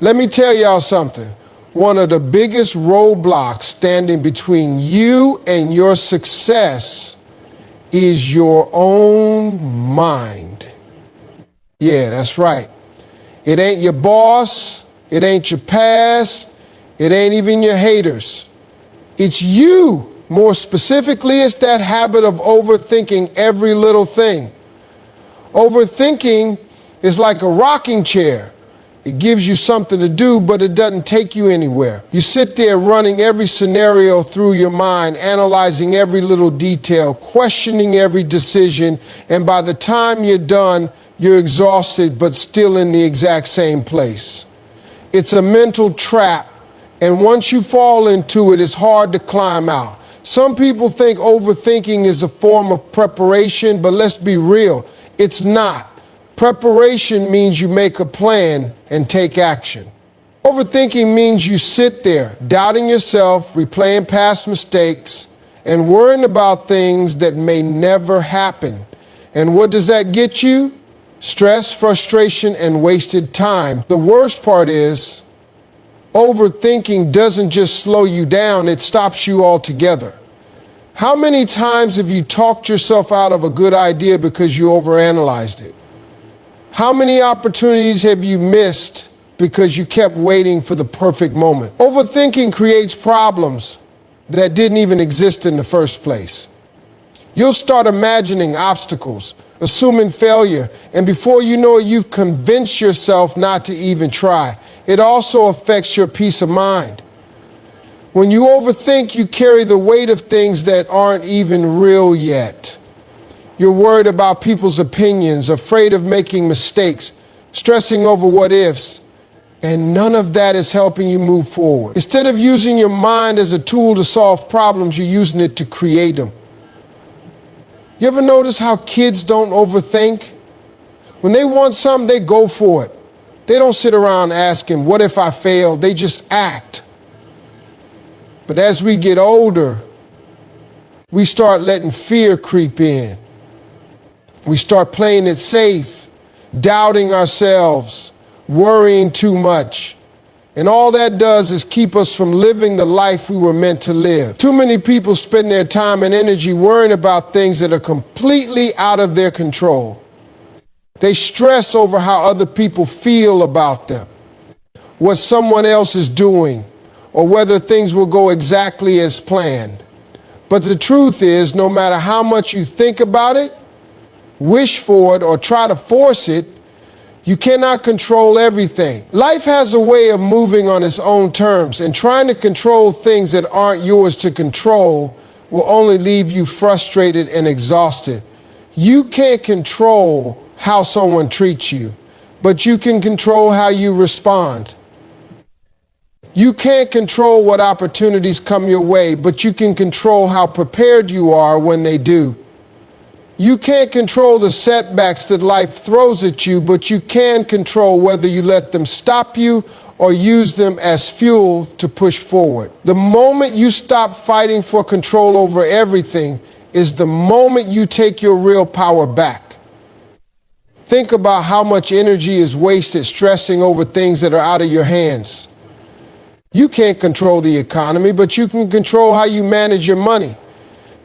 Let me tell y'all something. One of the biggest roadblocks standing between you and your success is your own mind. Yeah, that's right. It ain't your boss. It ain't your past. It ain't even your haters. It's you. More specifically, it's that habit of overthinking every little thing. Overthinking is like a rocking chair. It gives you something to do, but it doesn't take you anywhere. You sit there running every scenario through your mind, analyzing every little detail, questioning every decision, and by the time you're done, you're exhausted, but still in the exact same place. It's a mental trap, and once you fall into it, it's hard to climb out. Some people think overthinking is a form of preparation, but let's be real, it's not. Preparation means you make a plan and take action. Overthinking means you sit there, doubting yourself, replaying past mistakes, and worrying about things that may never happen. And what does that get you? Stress, frustration, and wasted time. The worst part is, overthinking doesn't just slow you down, it stops you altogether. How many times have you talked yourself out of a good idea because you overanalyzed it? How many opportunities have you missed because you kept waiting for the perfect moment? Overthinking creates problems that didn't even exist in the first place. You'll start imagining obstacles, assuming failure, and before you know it, you've convinced yourself not to even try. It also affects your peace of mind. When you overthink, you carry the weight of things that aren't even real yet. You're worried about people's opinions, afraid of making mistakes, stressing over what ifs, and none of that is helping you move forward. Instead of using your mind as a tool to solve problems, you're using it to create them. You ever notice how kids don't overthink? When they want something, they go for it. They don't sit around asking, what if I fail? They just act. But as we get older, we start letting fear creep in. We start playing it safe, doubting ourselves, worrying too much. And all that does is keep us from living the life we were meant to live. Too many people spend their time and energy worrying about things that are completely out of their control. They stress over how other people feel about them, what someone else is doing, or whether things will go exactly as planned. But the truth is, no matter how much you think about it, wish for it, or try to force it, you cannot control everything. Life has a way of moving on its own terms, and trying to control things that aren't yours to control will only leave you frustrated and exhausted. You can't control how someone treats you, but you can control how you respond. You can't control what opportunities come your way, but you can control how prepared you are when they do. You can't control the setbacks that life throws at you, but you can control whether you let them stop you or use them as fuel to push forward. The moment you stop fighting for control over everything is the moment you take your real power back. Think about how much energy is wasted stressing over things that are out of your hands. You can't control the economy, but you can control how you manage your money.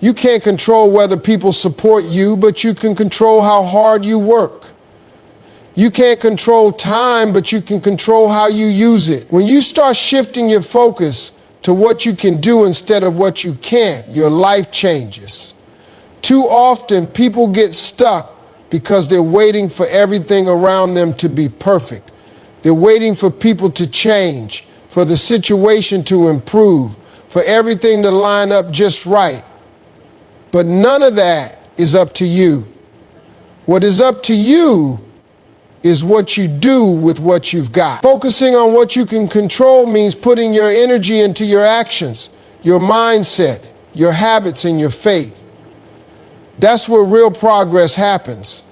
You can't control whether people support you, but you can control how hard you work. You can't control time, but you can control how you use it. When you start shifting your focus to what you can do instead of what you can't, your life changes. Too often, people get stuck because they're waiting for everything around them to be perfect. They're waiting for people to change, for the situation to improve, for everything to line up just right. But none of that is up to you. What is up to you is what you do with what you've got. Focusing on what you can control means putting your energy into your actions, your mindset, your habits, and your faith. That's where real progress happens.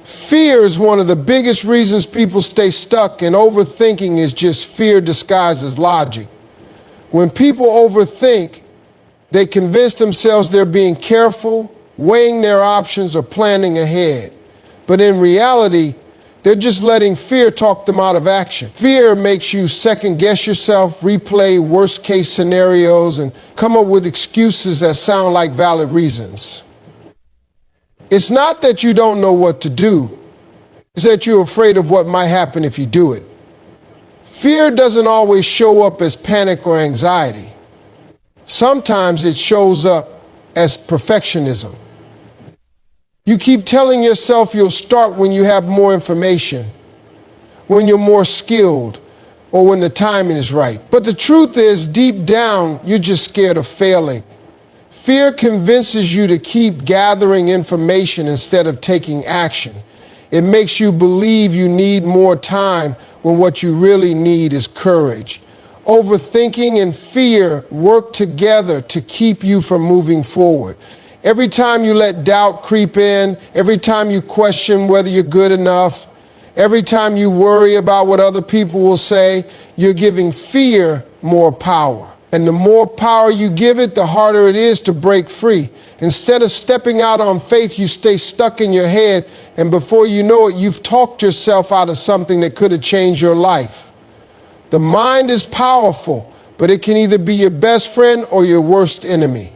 Fear is one of the biggest reasons people stay stuck, and overthinking is just fear disguised as logic. When people overthink, they convince themselves they're being careful, weighing their options, or planning ahead. But in reality, They're just letting fear talk them out of action. Fear makes you second guess yourself, replay worst case scenarios, and come up with excuses that sound like valid reasons. It's not that you don't know what to do. It's that you're afraid of what might happen if you do it. Fear doesn't always show up as panic or anxiety. Sometimes it shows up as perfectionism. You keep telling yourself you'll start when you have more information, when you're more skilled, or when the timing is right. But the truth is, deep down, you're just scared of failing. Fear convinces you to keep gathering information instead of taking action. It makes you believe you need more time when what you really need is courage. Overthinking and fear work together to keep you from moving forward. Every time you let doubt creep in, every time you question whether you're good enough, every time you worry about what other people will say, you're giving fear more power. And the more power you give it, the harder it is to break free. Instead of stepping out on faith, you stay stuck in your head, and before you know it, you've talked yourself out of something that could have changed your life. The mind is powerful, but it can either be your best friend or your worst enemy.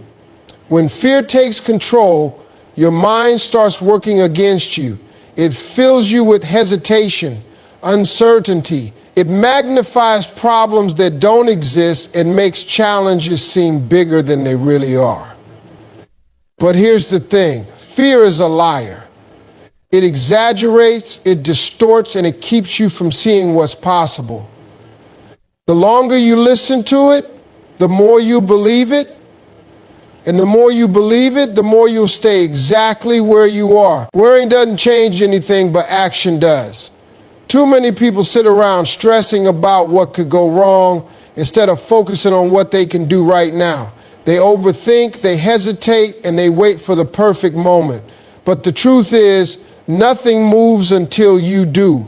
When fear takes control, your mind starts working against you. It fills you with hesitation, uncertainty. It magnifies problems that don't exist and makes challenges seem bigger than they really are. But here's the thing, fear is a liar. It exaggerates, it distorts, and it keeps you from seeing what's possible. The longer you listen to it, the more you believe it. And the more you believe it, the more you'll stay exactly where you are. Worrying doesn't change anything, but action does. Too many people sit around stressing about what could go wrong instead of focusing on what they can do right now. They overthink, they hesitate, and they wait for the perfect moment. But the truth is, nothing moves until you do.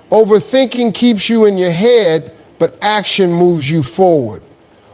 Overthinking keeps you in your head, but action moves you forward.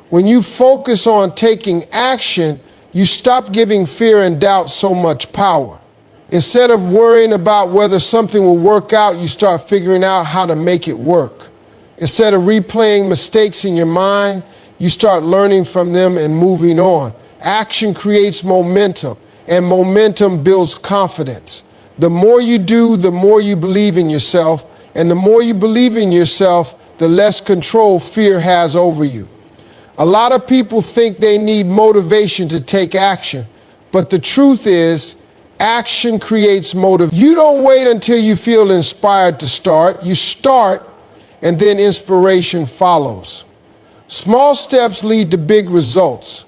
When you focus on taking action, you stop giving fear and doubt so much power. Instead of worrying about whether something will work out, you start figuring out how to make it work. Instead of replaying mistakes in your mind, you start learning from them and moving on. Action creates momentum, and momentum builds confidence. The more you do, the more you believe in yourself, and the more you believe in yourself, the less control fear has over you. A lot of people think they need motivation to take action, but the truth is, action creates motive. You don't wait until you feel inspired to start. You start, and then inspiration follows. Small steps lead to big results,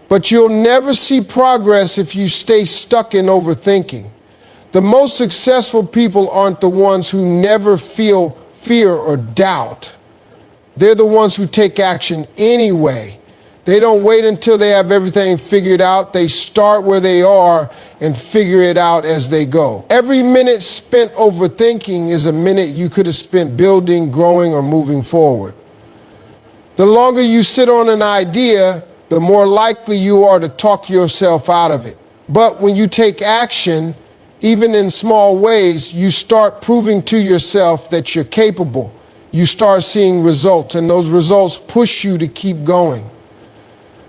but you'll never see progress if you stay stuck in overthinking. The most successful people aren't the ones who never feel fear or doubt. They're the ones who take action anyway. They don't wait until they have everything figured out. They start where they are and figure it out as they go. Every minute spent overthinking is a minute you could have spent building, growing, or moving forward. The longer you sit on an idea, the more likely you are to talk yourself out of it. But when you take action, even in small ways, you start proving to yourself that you're capable. You start seeing results, and those results push you to keep going.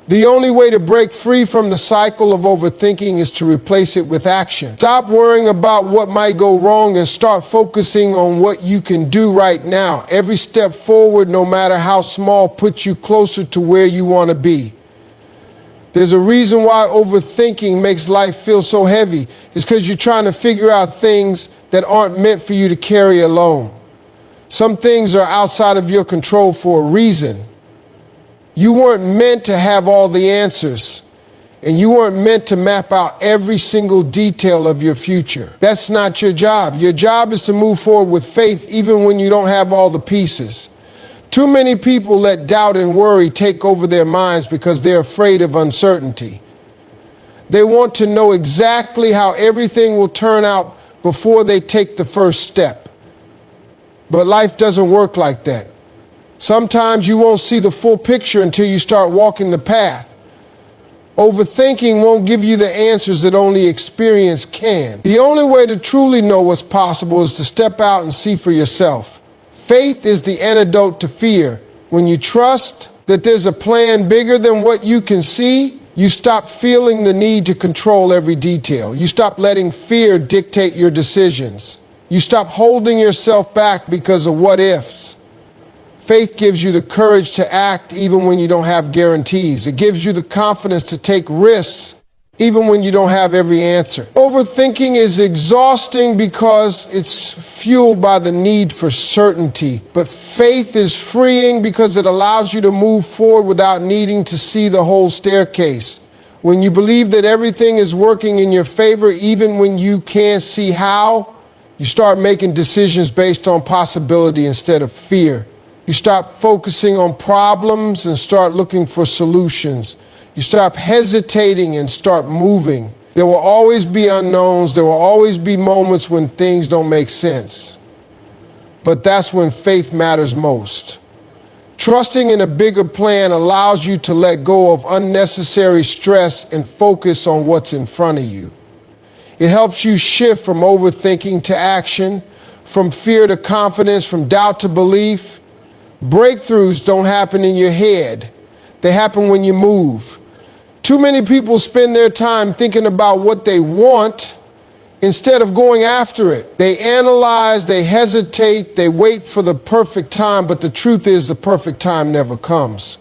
The only way to break free from the cycle of overthinking is to replace it with action. Stop worrying about what might go wrong and start focusing on what you can do right now. Every step forward, no matter how small, puts you closer to where you want to be. There's a reason why overthinking makes life feel so heavy. It's because you're trying to figure out things that aren't meant for you to carry alone. Some things are outside of your control for a reason. You weren't meant to have all the answers, and you weren't meant to map out every single detail of your future. That's not your job. Your job is to move forward with faith even when you don't have all the pieces. Too many people let doubt and worry take over their minds because they're afraid of uncertainty. They want to know exactly how everything will turn out before they take the first step. But life doesn't work like that. Sometimes you won't see the full picture until you start walking the path. Overthinking won't give you the answers that only experience can. The only way to truly know what's possible is to step out and see for yourself. Faith is the antidote to fear. When you trust that there's a plan bigger than what you can see, you stop feeling the need to control every detail. You stop letting fear dictate your decisions. You stop holding yourself back because of what ifs. Faith gives you the courage to act even when you don't have guarantees. It gives you the confidence to take risks even when you don't have every answer. Overthinking is exhausting because it's fueled by the need for certainty. But faith is freeing because it allows you to move forward without needing to see the whole staircase. When you believe that everything is working in your favor, even when you can't see how, you start making decisions based on possibility instead of fear. You stop focusing on problems and start looking for solutions. You stop hesitating and start moving. There will always be unknowns. There will always be moments when things don't make sense. But that's when faith matters most. Trusting in a bigger plan allows you to let go of unnecessary stress and focus on what's in front of you. It helps you shift from overthinking to action, from fear to confidence, from doubt to belief. Breakthroughs don't happen in your head. They happen when you move. Too many people spend their time thinking about what they want instead of going after it. They analyze, they hesitate, they wait for the perfect time, but the truth is the perfect time never comes.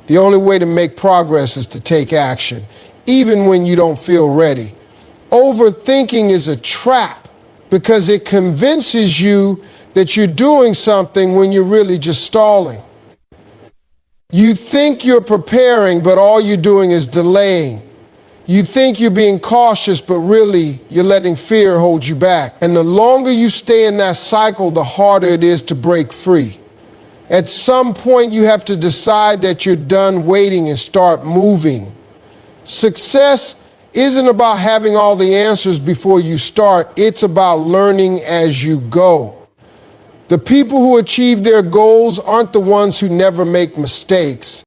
The only way to make progress is to take action, even when you don't feel ready. Overthinking is a trap because it convinces you that you're doing something when you're really just stalling. You think you're preparing, but all you're doing is delaying. You think you're being cautious, but really you're letting fear hold you back. And the longer you stay in that cycle, the harder it is to break free. At some point, you have to decide that you're done waiting and start moving. Success isn't about having all the answers before you start. It's about learning as you go. The people who achieve their goals aren't the ones who never make mistakes.